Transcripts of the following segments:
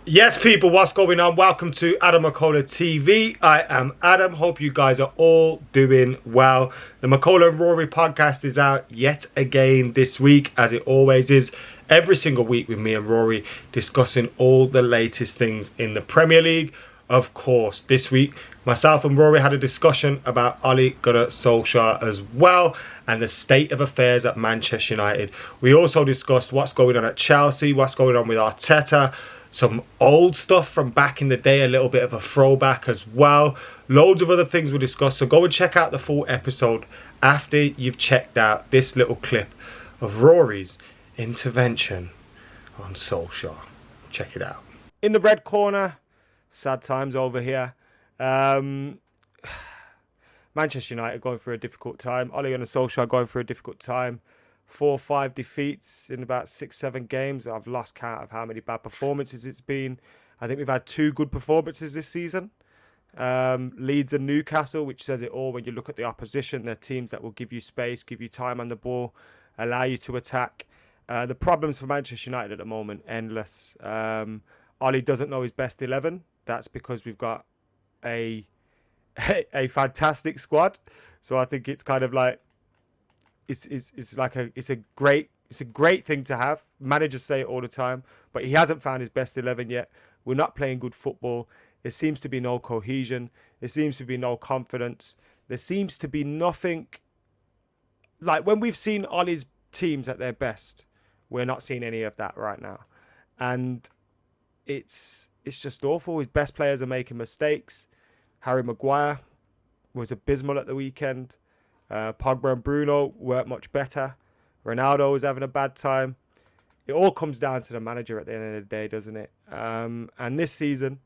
Yes, people, what's going on? Welcome to AdamMcKola TV. I am Adam. Hope you guys are all doing well. The McKola Rory Podcast is out yet again this week, as it always is. Every single week with me and Rory discussing all the latest things in the Premier League. Of course, this week, myself and Rory had a discussion about Ole Gunnar Solskjaer as well and the state of affairs at Manchester United. We also discussed what's going on at Chelsea, what's going on with Arteta, some old stuff from back in the day, a little bit of a throwback as well. Loads of other things we'll discuss. So go and check out the full episode after you've checked out this little clip of Rory's intervention on Solskjaer. Check it out. In the red corner, sad times over here. Manchester United going through a difficult time. Ole Gunnar Solskjaer going through a difficult time. 4 or 5 defeats in about 6-7 games. I've lost count of how many bad performances it's been. I think we've had 2 good performances this season. Leeds and Newcastle, which says it all when you look at the opposition. They're teams that will give you space, give you time on the ball, allow you to attack. The problems for Manchester United at the moment, endless. Ole doesn't know his best 11. That's because we've got a fantastic squad. So I think it's kind of like, it's a great thing to have. Managers say it all the time, but he hasn't found his best 11 yet. We're not playing good football. There seems to be no cohesion. There seems to be no confidence. There seems to be nothing. Like when we've seen Ollie's teams at their best, we're not seeing any of that right now, and it's just awful. His best players are making mistakes. Harry Maguire was abysmal at the weekend. Pogba and Bruno weren't much better. Ronaldo was having a bad time. It all comes down to the manager at the end of the day, doesn't it? And this season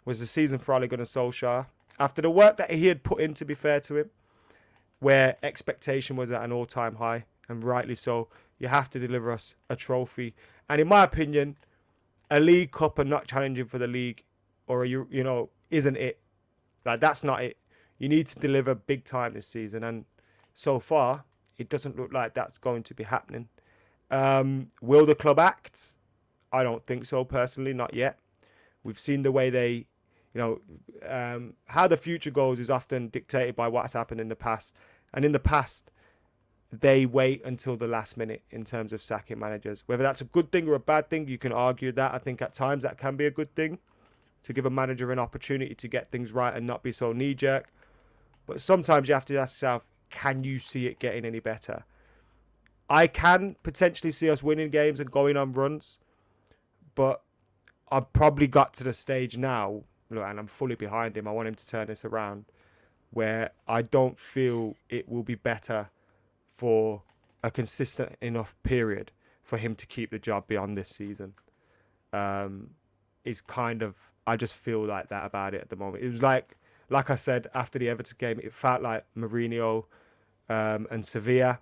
was the season for Ole Gunnar Solskjaer. After the work that he had put in, to be fair to him, where expectation was at an all-time high, and rightly so, you have to deliver us a trophy. And in my opinion, a League Cup and not challenging for the league, or isn't it. Like, that's not it. You need to deliver big time this season, and so far, it doesn't look like that's going to be happening. Will the club act? I don't think so, personally, not yet. We've seen the way they, how the future goes is often dictated by what's happened in the past. And in the past, they wait until the last minute in terms of sacking managers. Whether that's a good thing or a bad thing, you can argue that. I think at times that can be a good thing, to give a manager an opportunity to get things right and not be so knee-jerk. But sometimes you have to ask yourself, can you see it getting any better? I can potentially see us winning games and going on runs, but I've probably got to the stage now, and I'm fully behind him. I want him to turn this around, where I don't feel it will be better for a consistent enough period for him to keep the job beyond this season. It's kind of, I just feel like that about it at the moment. It was like I said, after the Everton game, it felt like Mourinho and Sevilla.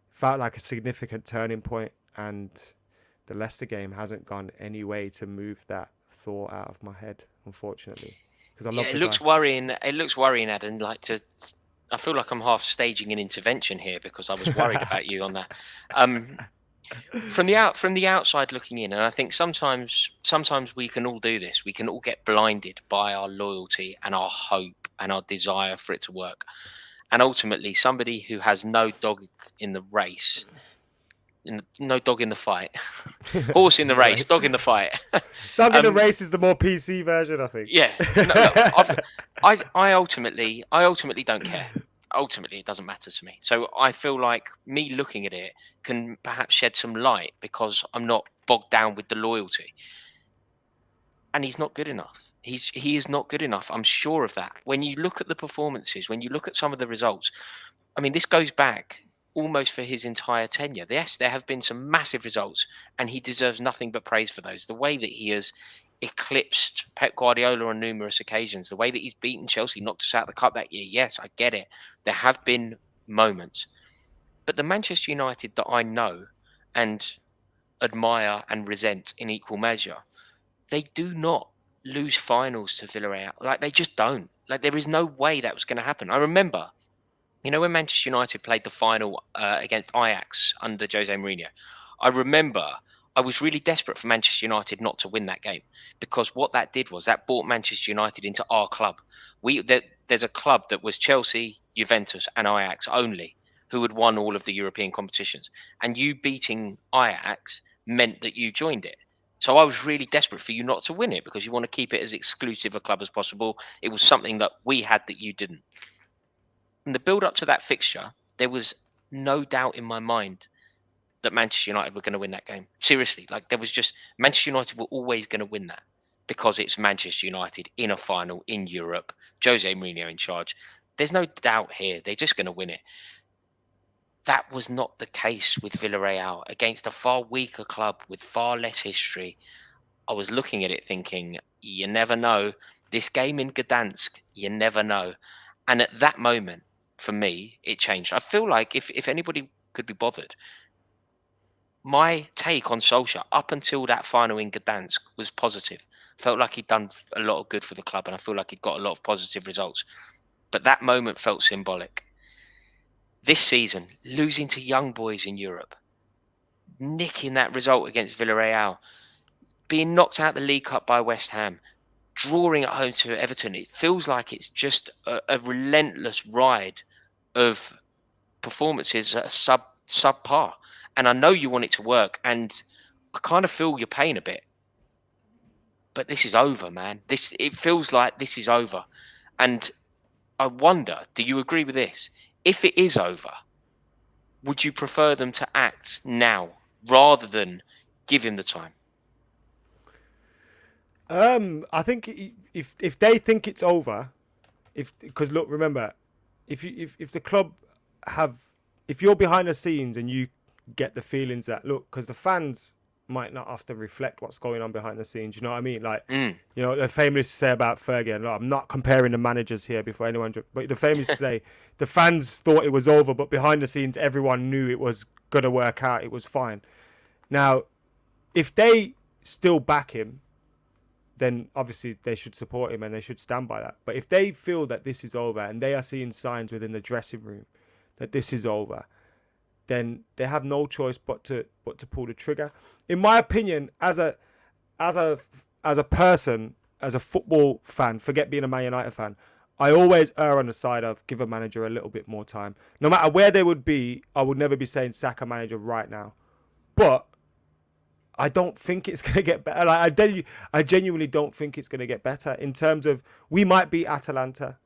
Felt like a significant turning point, and the Leicester game hasn't gone any way to move that thought out of my head, unfortunately. Because it looks worrying. It looks worrying, Adam. I feel like I'm half staging an intervention here because I was worried about you on that. From the outside looking in, and I think sometimes we can all do this. We can all get blinded by our loyalty and our hope and our desire for it to work. And ultimately, somebody who has no dog in the race, no dog in the fight, horse in the race, dog in the fight. Dog in the race is the more PC version, I think. Yeah, I ultimately don't care. Ultimately, it doesn't matter to me. So I feel like me looking at it can perhaps shed some light because I'm not bogged down with the loyalty. And he's not good enough. He is not good enough. I'm sure of that. When you look at the performances, when you look at some of the results, I mean, this goes back almost for his entire tenure. Yes, there have been some massive results, and he deserves nothing but praise for those. The way that he has eclipsed Pep Guardiola on numerous occasions, the way that he's beaten Chelsea, knocked us out of the cup that year. Yes, I get it. There have been moments. But the Manchester United that I know and admire and resent in equal measure, they do not lose finals to Villarreal. Like, they just don't. Like, there is no way that was going to happen. I remember, when Manchester United played the final against Ajax under Jose Mourinho, I remember I was really desperate for Manchester United not to win that game, because what that did was that brought Manchester United into our club. There's a club that was Chelsea, Juventus, and Ajax only, who had won all of the European competitions, and you beating Ajax meant that you joined it. So I was really desperate for you not to win it, because you want to keep it as exclusive a club as possible. It was something that we had that you didn't. In the build up to that fixture, there was no doubt in my mind that Manchester United were going to win that game. Seriously, like, there was just, Manchester United were always going to win that, because it's Manchester United in a final in Europe, Jose Mourinho in charge. There's no doubt here. They're just going to win it. That was not the case with Villarreal against a far weaker club with far less history. I was looking at it thinking, you never know. This game in Gdansk, you never know. And at that moment, for me, it changed. I feel like if anybody could be bothered, my take on Solskjaer up until that final in Gdansk was positive. Felt like he'd done a lot of good for the club, and I feel like he'd got a lot of positive results. But that moment felt symbolic. This season, losing to young boys in Europe, nicking that result against Villarreal, being knocked out the League Cup by West Ham, drawing at home to Everton, it feels like it's just a relentless ride of performances that are subpar. And I know you want it to work, and I kind of feel your pain a bit. But this is over, man. It feels like this is over. And I wonder, do you agree with this? If it is over, would you prefer them to act now rather than give him the time? I think if they think it's over, because look, remember, if the club if you're behind the scenes and you get the feelings that, look, because the fans might not have to reflect what's going on behind the scenes, you know what I mean? Like, you know, they're famous to say about Fergie, and look, I'm not comparing the managers here before anyone, but the famous to say the fans thought it was over, but behind the scenes, everyone knew it was going to work out. It was fine. Now, if they still back him, then obviously they should support him and they should stand by that. But if they feel that this is over and they are seeing signs within the dressing room that this is over, then they have no choice but to pull the trigger. In my opinion, as a person, as a football fan, forget being a Man United fan, I always err on the side of give a manager a little bit more time. No matter where they would be, I would never be saying sack a manager right now. But I don't think it's going to get better. Like, I genuinely don't think it's going to get better in terms of, we might beat Atalanta,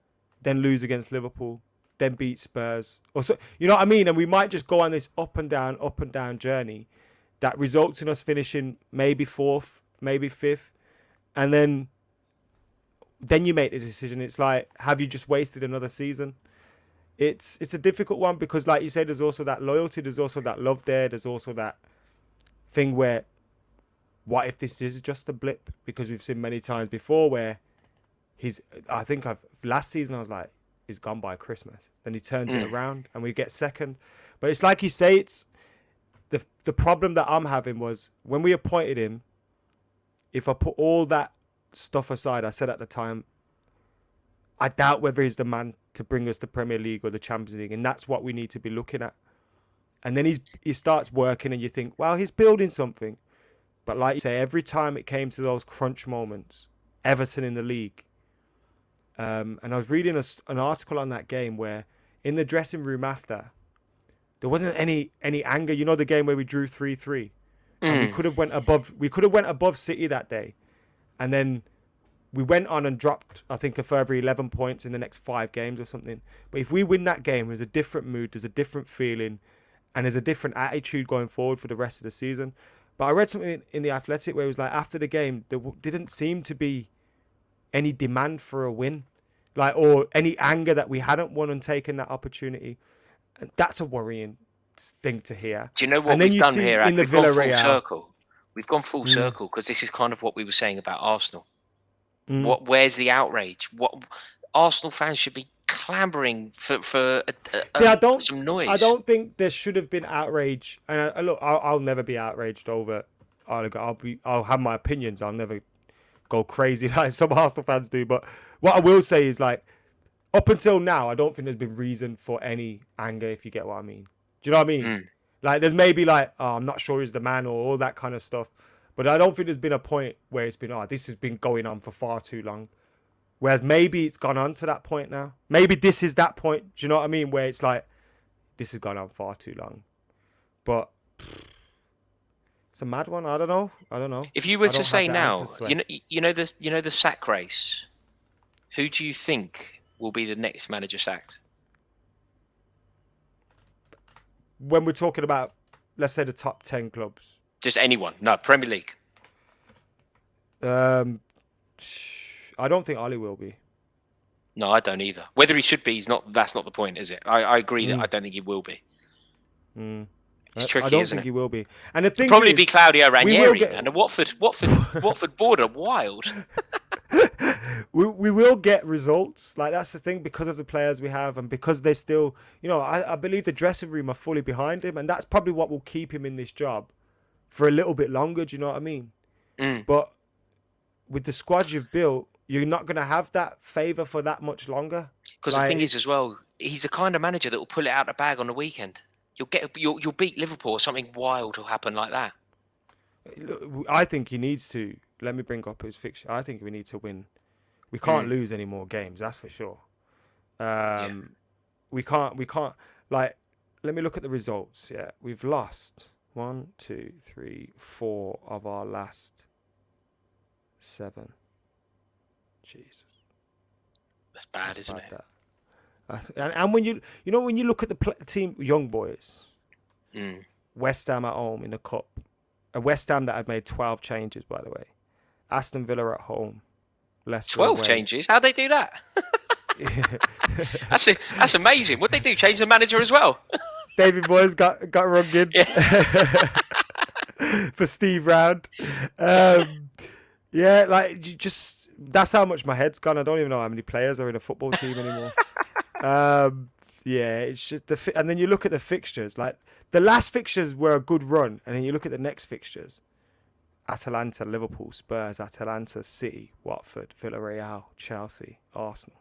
then lose against Liverpool, then beat Spurs. Or so, you know what I mean? And we might just go on this up and down journey that results in us finishing maybe 4th, maybe 5th. And then you make the decision. It's like, have you just wasted another season? It's a difficult one because, like you said, there's also that loyalty. There's also that love there. There's also that thing where, what if this is just a blip? Because we've seen many times before where last season I was like, he's gone by Christmas. Then he turns it around and we get second. But it's like you say, it's the problem that I'm having was when we appointed him, if I put all that stuff aside, I said at the time, I doubt whether he's the man to bring us the Premier League or the Champions League. And that's what we need to be looking at. And then he starts working and you think, well, he's building something. But like you say, every time it came to those crunch moments, Everton in the league, and I was reading an article on that game where in the dressing room after, there wasn't any anger. You know, the game where we drew 3-3, and we could have went above City that day, and then we went on and dropped, I think, a further 11 points in the next 5 games or something. But if we win that game, there's a different mood, there's a different feeling, and there's a different attitude going forward for the rest of the season. But I read something in the Athletic where it was like, after the game, there didn't seem to be any demand for a win, like, or any anger that we hadn't won and taken that opportunity. And that's a worrying thing to hear. Do you know what we've done here? We've gone full circle. We've gone full circle because this is kind of what we were saying about Arsenal. Where's the outrage? What Arsenal fans should be clambering for some noise. I don't think there should have been outrage. And I'll never be outraged over. I'll have my opinions. I'll never go crazy like some Arsenal fans do. But what I will say is, like, up until now, I don't think there's been reason for any anger, if you get what I mean. Do you know what I mean? Like, there's maybe like, oh, I'm not sure he's the man or all that kind of stuff. But I don't think there's been a point where it's been, oh, this has been going on for far too long. Whereas maybe it's gone on to that point now. Maybe this is that point. Do you know what I mean? Where it's like, this has gone on far too long. But it's a mad one. I don't know. If you were I don't to say have the now, answers to it. you know the sack race, who do you think will be the next manager sacked? When we're talking about, let's say, the top 10 clubs. Just anyone. No, Premier League. I don't think Ole will be. No, I don't either. Whether he should be, that's not the point, is it? I agree that I don't think he will be. It's tricky, I don't isn't think it? he will be. And the thing Probably is, be Claudio Ranieri, get... and the Watford board are wild. we will get results. Like, that's the thing, because of the players we have, and because they're still, I believe the dressing room are fully behind him, and that's probably what will keep him in this job for a little bit longer. Do you know what I mean? But with the squad you've built, you're not going to have that favour for that much longer. Because the thing is, as well, he's the kind of manager that will pull it out of the bag on the weekend. You'll beat Liverpool, or something wild will happen like that. I think he needs to. Let me bring up his fixture. I think we need to win. We can't lose any more games. That's for sure. We can't. Like, let me look at the results. Yeah, we've lost 1, 2, 3, 4 of our last 7. Jesus, that's bad, isn't it? And when you look at the team, young boys, West Ham at home in the cup, a West Ham that had made 12 changes, by the way, Aston Villa at home, Leicester 12 away. changes? How'd they do that? That's amazing. What'd they do? Change the manager as well? David Moyes got rung in for Steve Round. Yeah, like, just that's how much my head's gone. I don't even know how many players are in a football team anymore. Yeah, it's just and then you look at the fixtures. Like, the last fixtures were a good run, and then you look at the next fixtures: Atalanta, Liverpool, Spurs, Atalanta, City, Watford, Villarreal, Chelsea, Arsenal.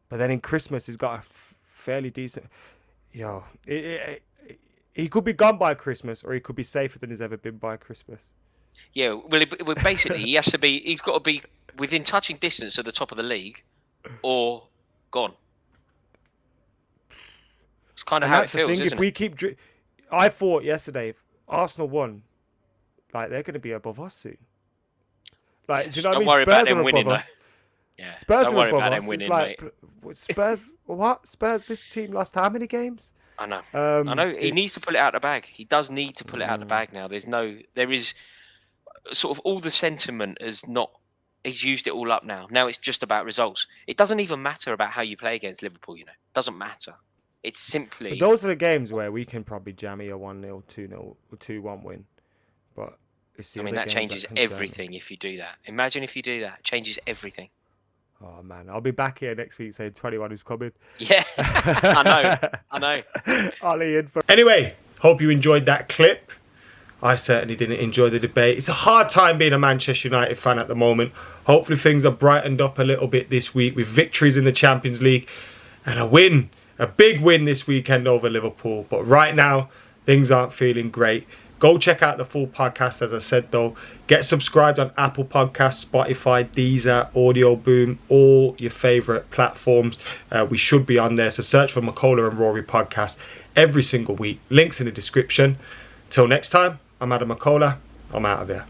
But then in Christmas, he's got a fairly decent. He could be gone by Christmas, or he could be safer than he's ever been by Christmas. Yeah, well, basically, he's got to be within touching distance at the top of the league, or gone. It's kind of how it feels, isn't it? I thought yesterday, if Arsenal won, like, they're going to be above us soon. Like, do you know what I mean? Don't worry about Spurs them are winning, above us. Yeah, Spurs don't are worry above about us. them winning, It's like, mate. Spurs, what? Spurs, this team lost how many games? I know. He needs to pull it out of the bag. He does need to pull it out of the bag now. There is sort of all the sentiment he's used it all up now. Now it's just about results. It doesn't even matter about how you play against Liverpool, It doesn't matter. It's simply... But those are the games where we can probably jammy a 1-0, 2-0, 2-1 win. But it's the that changes everything if you do that. Imagine if you do that. It changes everything. Oh, man. I'll be back here next week saying 21 is coming. Yeah, I know. Ollie in for... Anyway, hope you enjoyed that clip. I certainly didn't enjoy the debate. It's a hard time being a Manchester United fan at the moment. Hopefully things are brightened up a little bit this week with victories in the Champions League and a big win this weekend over Liverpool. But right now, things aren't feeling great. Go check out the full podcast, as I said, though. Get subscribed on Apple Podcasts, Spotify, Deezer, Audio Boom, all your favourite platforms. We should be on there. So search for McKola and Rory Podcast every single week. Links in the description. Till next time, I'm AdamMcKola. I'm out of here.